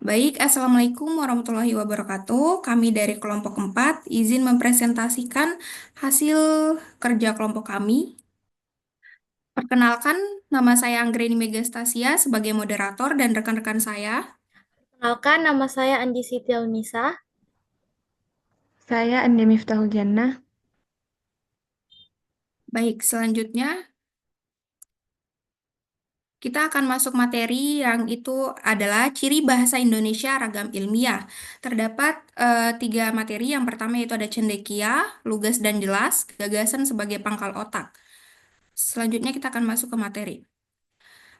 Baik, Assalamualaikum warahmatullahi wabarakatuh. Kami dari kelompok 4 izin mempresentasikan hasil kerja kelompok kami. Perkenalkan, nama saya Anggreni Megastasia sebagai moderator dan rekan-rekan saya. Kenalkan, nama saya Andi Siti Nisa. Saya Andi Miftahul Jannah. Baik, selanjutnya kita akan masuk materi yang itu adalah ciri bahasa Indonesia ragam ilmiah. Terdapat tiga materi. Yang pertama yaitu ada cendekia, lugas dan jelas, gagasan sebagai pangkal otak. Selanjutnya kita akan masuk ke materi.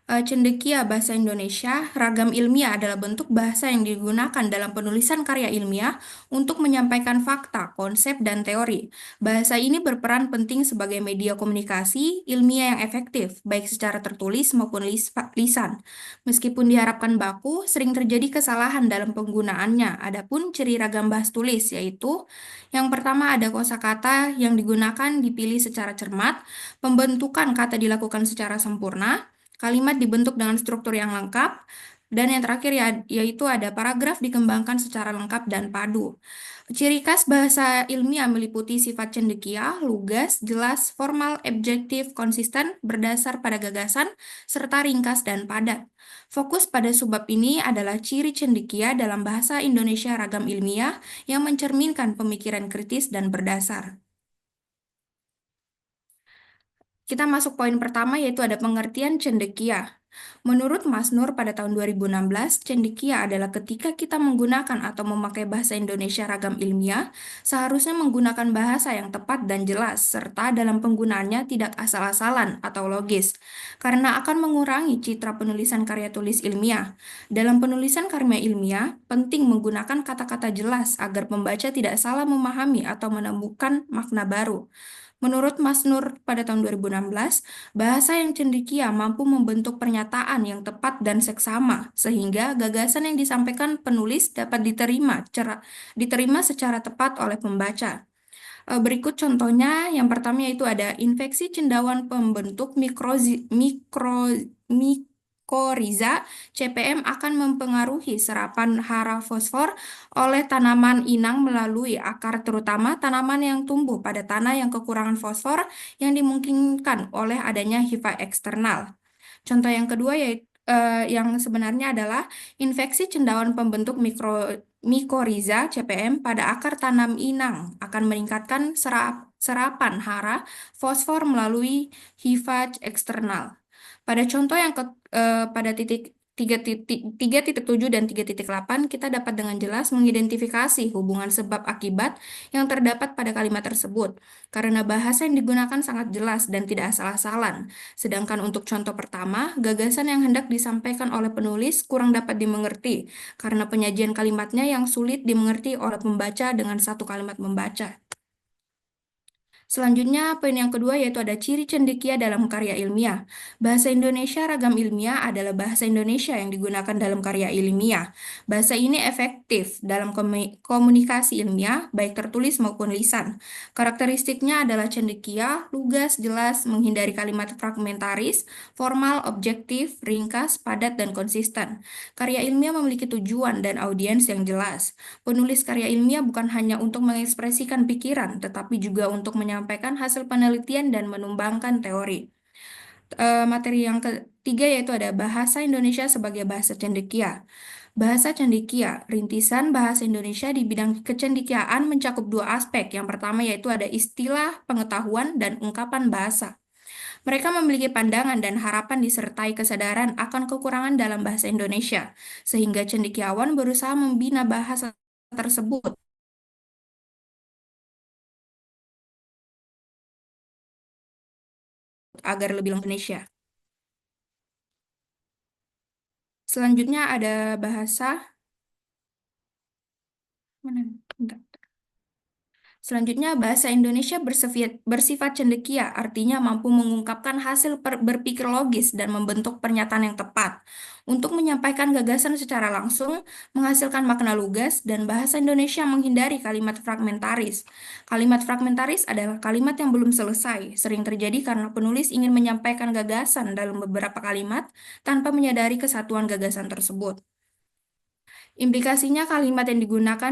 Cendekia bahasa Indonesia, ragam ilmiah adalah bentuk bahasa yang digunakan dalam penulisan karya ilmiah untuk menyampaikan fakta, konsep, dan teori. Bahasa ini berperan penting sebagai media komunikasi ilmiah yang efektif, baik secara tertulis maupun lisan. Meskipun diharapkan baku, sering terjadi kesalahan dalam penggunaannya. Adapun ciri ragam bahasa tulis yaitu yang pertama ada kosakata yang digunakan dipilih secara cermat, pembentukan kata dilakukan secara sempurna, kalimat dibentuk dengan struktur yang lengkap, dan yang terakhir yaitu ada paragraf dikembangkan secara lengkap dan padu. Ciri khas bahasa ilmiah meliputi sifat cendekia, lugas, jelas, formal, objektif, konsisten, berdasar pada gagasan, serta ringkas dan padat. Fokus pada subbab ini adalah ciri cendekia dalam bahasa Indonesia ragam ilmiah yang mencerminkan pemikiran kritis dan berdasar. Kita masuk poin pertama yaitu ada pengertian cendekia. Menurut Mas Nur pada tahun 2016, cendekia adalah ketika kita menggunakan atau memakai bahasa Indonesia ragam ilmiah, seharusnya menggunakan bahasa yang tepat dan jelas, serta dalam penggunaannya tidak asal-asalan atau logis, karena akan mengurangi citra penulisan karya tulis ilmiah. Dalam penulisan karya ilmiah, penting menggunakan kata-kata jelas agar pembaca tidak salah memahami atau menemukan makna baru. Menurut Mas Nur pada tahun 2016, bahasa yang cendekia mampu membentuk pernyataan yang tepat dan seksama, sehingga gagasan yang disampaikan penulis dapat diterima secara tepat oleh pembaca. Berikut contohnya, yang pertama yaitu ada infeksi cendawan pembentuk mikoriza CPM akan mempengaruhi serapan hara fosfor oleh tanaman inang melalui akar, terutama tanaman yang tumbuh pada tanah yang kekurangan fosfor yang dimungkinkan oleh adanya HIV eksternal. Contoh yang kedua yaitu yang sebenarnya adalah infeksi cendawan pembentuk mikoriza CPM pada akar tanam inang akan meningkatkan serapan hara fosfor melalui HIV eksternal. Pada contoh pada titik 7 dan 3.8 kita dapat dengan jelas mengidentifikasi hubungan sebab akibat yang terdapat pada kalimat tersebut karena bahasa yang digunakan sangat jelas dan tidak asal-asalan. Sedangkan untuk contoh pertama, gagasan yang hendak disampaikan oleh penulis kurang dapat dimengerti karena penyajian kalimatnya yang sulit dimengerti oleh pembaca dengan satu kalimat membaca. Selanjutnya, poin yang kedua yaitu ada ciri cendekia dalam karya ilmiah. Bahasa Indonesia ragam ilmiah adalah bahasa Indonesia yang digunakan dalam karya ilmiah. Bahasa ini efektif dalam komunikasi ilmiah, baik tertulis maupun lisan. Karakteristiknya adalah cendekia, lugas, jelas, menghindari kalimat fragmentaris, formal, objektif, ringkas, padat, dan konsisten. Karya ilmiah memiliki tujuan dan audiens yang jelas. Penulis karya ilmiah bukan hanya untuk mengekspresikan pikiran, tetapi juga untuk menyampaikan hasil penelitian dan menumbangkan teori. Materi yang ketiga yaitu ada bahasa Indonesia sebagai bahasa cendekia. Bahasa cendekia, rintisan bahasa Indonesia di bidang kecendekiaan mencakup dua aspek. Yang pertama yaitu ada istilah, pengetahuan, dan ungkapan bahasa. Mereka memiliki pandangan dan harapan disertai kesadaran akan kekurangan dalam bahasa Indonesia, sehingga cendekiawan berusaha membina bahasa tersebut agar lebih lengkap Indonesia. Selanjutnya ada bahasa mana? Bentar. Selanjutnya, bahasa Indonesia bersifat cendekia, artinya mampu mengungkapkan hasil berpikir logis dan membentuk pernyataan yang tepat. Untuk menyampaikan gagasan secara langsung, menghasilkan makna lugas, dan bahasa Indonesia menghindari kalimat fragmentaris. Kalimat fragmentaris adalah kalimat yang belum selesai, sering terjadi karena penulis ingin menyampaikan gagasan dalam beberapa kalimat tanpa menyadari kesatuan gagasan tersebut. Implikasinya kalimat yang digunakan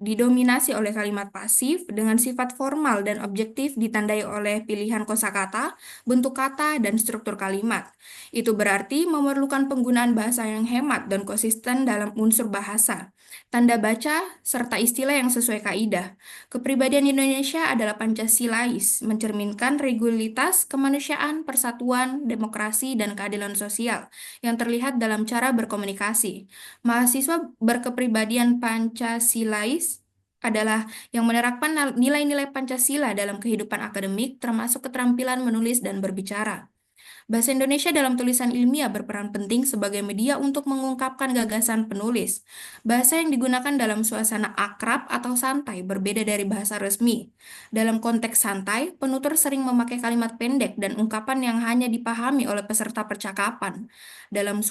didominasi oleh kalimat pasif dengan sifat formal dan objektif ditandai oleh pilihan kosakata, bentuk kata, dan struktur kalimat. Itu berarti memerlukan penggunaan bahasa yang hemat dan konsisten dalam unsur bahasa, tanda baca, serta istilah yang sesuai kaidah. Kepribadian Indonesia adalah Pancasilais, mencerminkan regulitas, kemanusiaan, persatuan, demokrasi, dan keadilan sosial yang terlihat dalam cara berkomunikasi. Mahasiswa berkepribadian Pancasilais adalah yang menerapkan nilai-nilai Pancasila dalam kehidupan akademik, termasuk keterampilan menulis dan berbicara. Bahasa Indonesia dalam tulisan ilmiah berperan penting sebagai media untuk mengungkapkan gagasan penulis. Bahasa yang digunakan dalam suasana akrab atau santai berbeda dari bahasa resmi. Dalam konteks santai, penutur sering memakai kalimat pendek dan ungkapan yang hanya dipahami oleh peserta percakapan. Dalam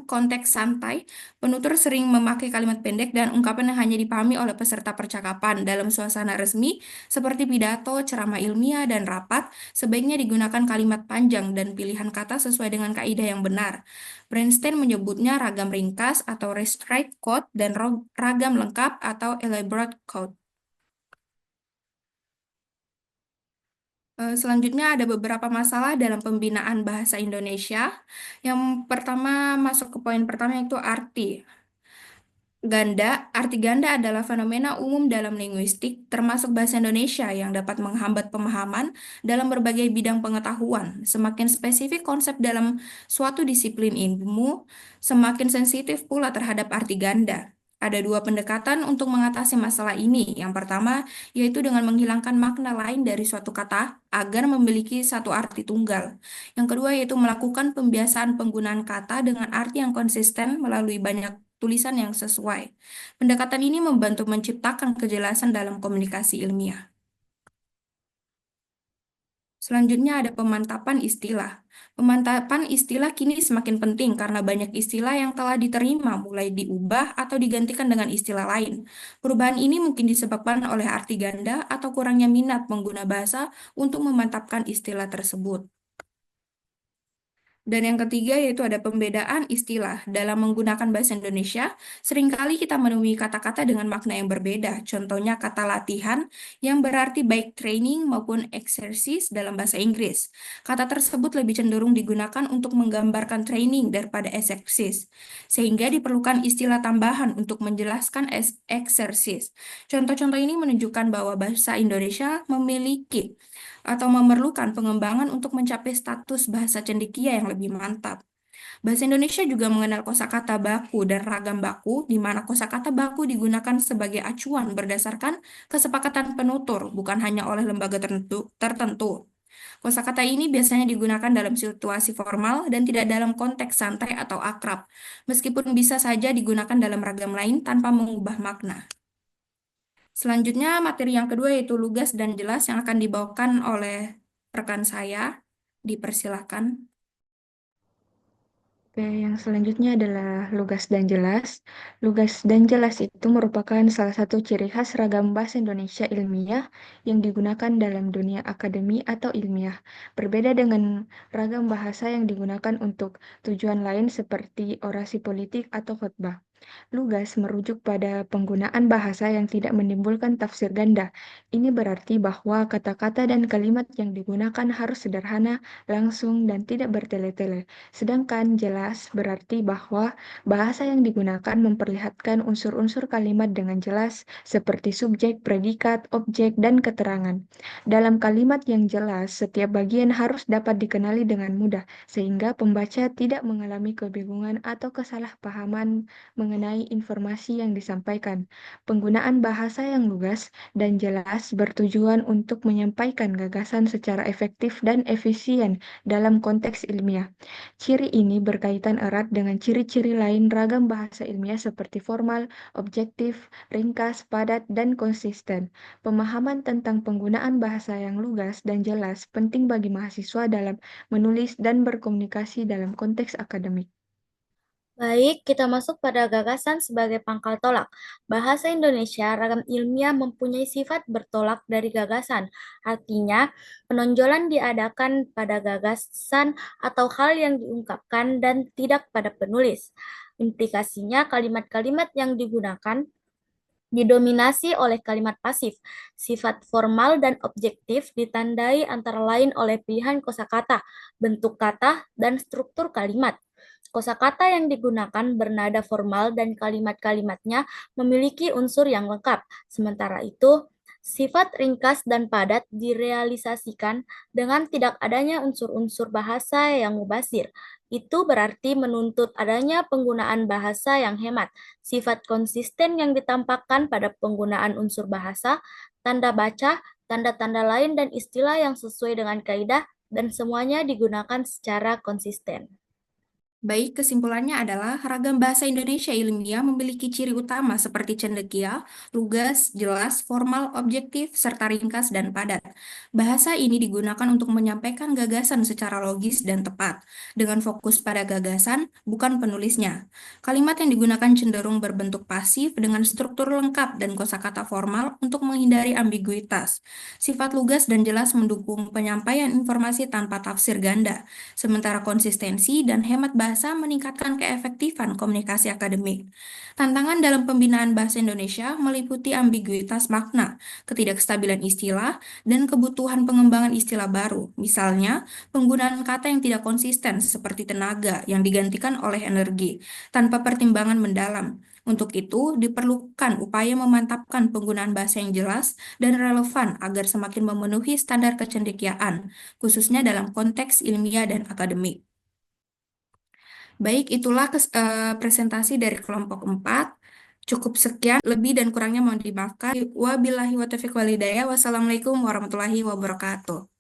konteks santai, penutur sering memakai kalimat pendek dan ungkapan yang hanya dipahami oleh peserta percakapan. Dalam suasana resmi, seperti pidato, ceramah ilmiah, dan rapat, sebaiknya digunakan kalimat panjang dan pilihan kata sesuai dengan kaidah yang benar. Bernstein menyebutnya ragam ringkas atau restricted code dan ragam lengkap atau elaborate code. Selanjutnya ada beberapa masalah dalam pembinaan bahasa Indonesia. Yang pertama masuk ke poin pertama yaitu arti. Arti ganda adalah fenomena umum dalam linguistik, termasuk bahasa Indonesia yang dapat menghambat pemahaman dalam berbagai bidang pengetahuan. Semakin spesifik konsep dalam suatu disiplin ilmu, semakin sensitif pula terhadap arti ganda. Ada dua pendekatan untuk mengatasi masalah ini. Yang pertama, yaitu dengan menghilangkan makna lain dari suatu kata agar memiliki satu arti tunggal. Yang kedua, yaitu melakukan pembiasaan penggunaan kata dengan arti yang konsisten melalui banyak tulisan yang sesuai. Pendekatan ini membantu menciptakan kejelasan dalam komunikasi ilmiah. Selanjutnya ada pemantapan istilah. Pemantapan istilah kini semakin penting karena banyak istilah yang telah diterima mulai diubah atau digantikan dengan istilah lain. Perubahan ini mungkin disebabkan oleh arti ganda atau kurangnya minat pengguna bahasa untuk memantapkan istilah tersebut. Dan yang ketiga yaitu ada pembedaan istilah. Dalam menggunakan bahasa Indonesia, seringkali kita menemui kata-kata dengan makna yang berbeda. Contohnya kata latihan yang berarti baik training maupun exercise dalam bahasa Inggris. Kata tersebut lebih cenderung digunakan untuk menggambarkan training daripada exercise, sehingga diperlukan istilah tambahan untuk menjelaskan exercise. Contoh-contoh ini menunjukkan bahwa bahasa Indonesia memiliki atau memerlukan pengembangan untuk mencapai status bahasa cendekia yang lebih mantap. Bahasa Indonesia juga mengenal kosakata baku dan ragam baku, di mana kosakata baku digunakan sebagai acuan berdasarkan kesepakatan penutur, bukan hanya oleh lembaga tertentu. Kosakata ini biasanya digunakan dalam situasi formal dan tidak dalam konteks santai atau akrab, meskipun bisa saja digunakan dalam ragam lain tanpa mengubah makna. Selanjutnya, materi yang kedua yaitu lugas dan jelas yang akan dibawakan oleh rekan saya. Dipersilahkan. Oke, yang selanjutnya adalah lugas dan jelas. Lugas dan jelas itu merupakan salah satu ciri khas ragam bahasa Indonesia ilmiah yang digunakan dalam dunia akademi atau ilmiah. Berbeda dengan ragam bahasa yang digunakan untuk tujuan lain seperti orasi politik atau khotbah. Lugas merujuk pada penggunaan bahasa yang tidak menimbulkan tafsir ganda. Ini berarti bahwa kata-kata dan kalimat yang digunakan harus sederhana, langsung, dan tidak bertele-tele. Sedangkan jelas berarti bahwa bahasa yang digunakan memperlihatkan unsur-unsur kalimat dengan jelas, seperti subjek, predikat, objek, dan keterangan. Dalam kalimat yang jelas, setiap bagian harus dapat dikenali dengan mudah, sehingga pembaca tidak mengalami kebingungan atau kesalahpahaman mengenai informasi yang disampaikan. Penggunaan bahasa yang lugas dan jelas bertujuan untuk menyampaikan gagasan secara efektif dan efisien dalam konteks ilmiah. Ciri ini berkaitan erat dengan ciri-ciri lain ragam bahasa ilmiah seperti formal, objektif, ringkas, padat, dan konsisten. Pemahaman tentang penggunaan bahasa yang lugas dan jelas penting bagi mahasiswa dalam menulis dan berkomunikasi dalam konteks akademik. Baik, kita masuk pada gagasan sebagai pangkal tolak. Bahasa Indonesia ragam ilmiah mempunyai sifat bertolak dari gagasan. Artinya, penonjolan diadakan pada gagasan atau hal yang diungkapkan dan tidak pada penulis. Implikasinya, kalimat-kalimat yang digunakan didominasi oleh kalimat pasif. Sifat formal dan objektif ditandai antara lain oleh pilihan kosakata, bentuk kata, dan struktur kalimat. Kosakata yang digunakan bernada formal dan kalimat-kalimatnya memiliki unsur yang lengkap. Sementara itu, sifat ringkas dan padat direalisasikan dengan tidak adanya unsur-unsur bahasa yang mubazir. Itu berarti menuntut adanya penggunaan bahasa yang hemat. Sifat konsisten yang ditampakkan pada penggunaan unsur bahasa, tanda baca, tanda-tanda lain, dan istilah yang sesuai dengan kaidah, dan semuanya digunakan secara konsisten. Baik, kesimpulannya adalah ragam bahasa Indonesia ilmiah memiliki ciri utama seperti cendekia, lugas, jelas, formal, objektif, serta ringkas dan padat. Bahasa ini digunakan untuk menyampaikan gagasan secara logis dan tepat, dengan fokus pada gagasan, bukan penulisnya. Kalimat yang digunakan cenderung berbentuk pasif dengan struktur lengkap dan kosakata formal untuk menghindari ambiguitas. Sifat lugas dan jelas mendukung penyampaian informasi tanpa tafsir ganda, sementara konsistensi dan hemat bahasa meningkatkan keefektifan komunikasi akademik. Tantangan dalam pembinaan bahasa Indonesia meliputi ambiguitas makna, ketidakstabilan istilah, dan kebutuhan pengembangan istilah baru. Misalnya, penggunaan kata yang tidak konsisten seperti tenaga yang digantikan oleh energi, tanpa pertimbangan mendalam. Untuk itu, diperlukan upaya memantapkan penggunaan bahasa yang jelas dan relevan agar semakin memenuhi standar kecendekiaan, khususnya dalam konteks ilmiah dan akademik. Baik, itulah presentasi dari kelompok 4. Cukup sekian, lebih dan kurangnya mohon dimaafkan. Wabillahi wa taufiq walhidayah. Wassalamualaikum warahmatullahi wabarakatuh.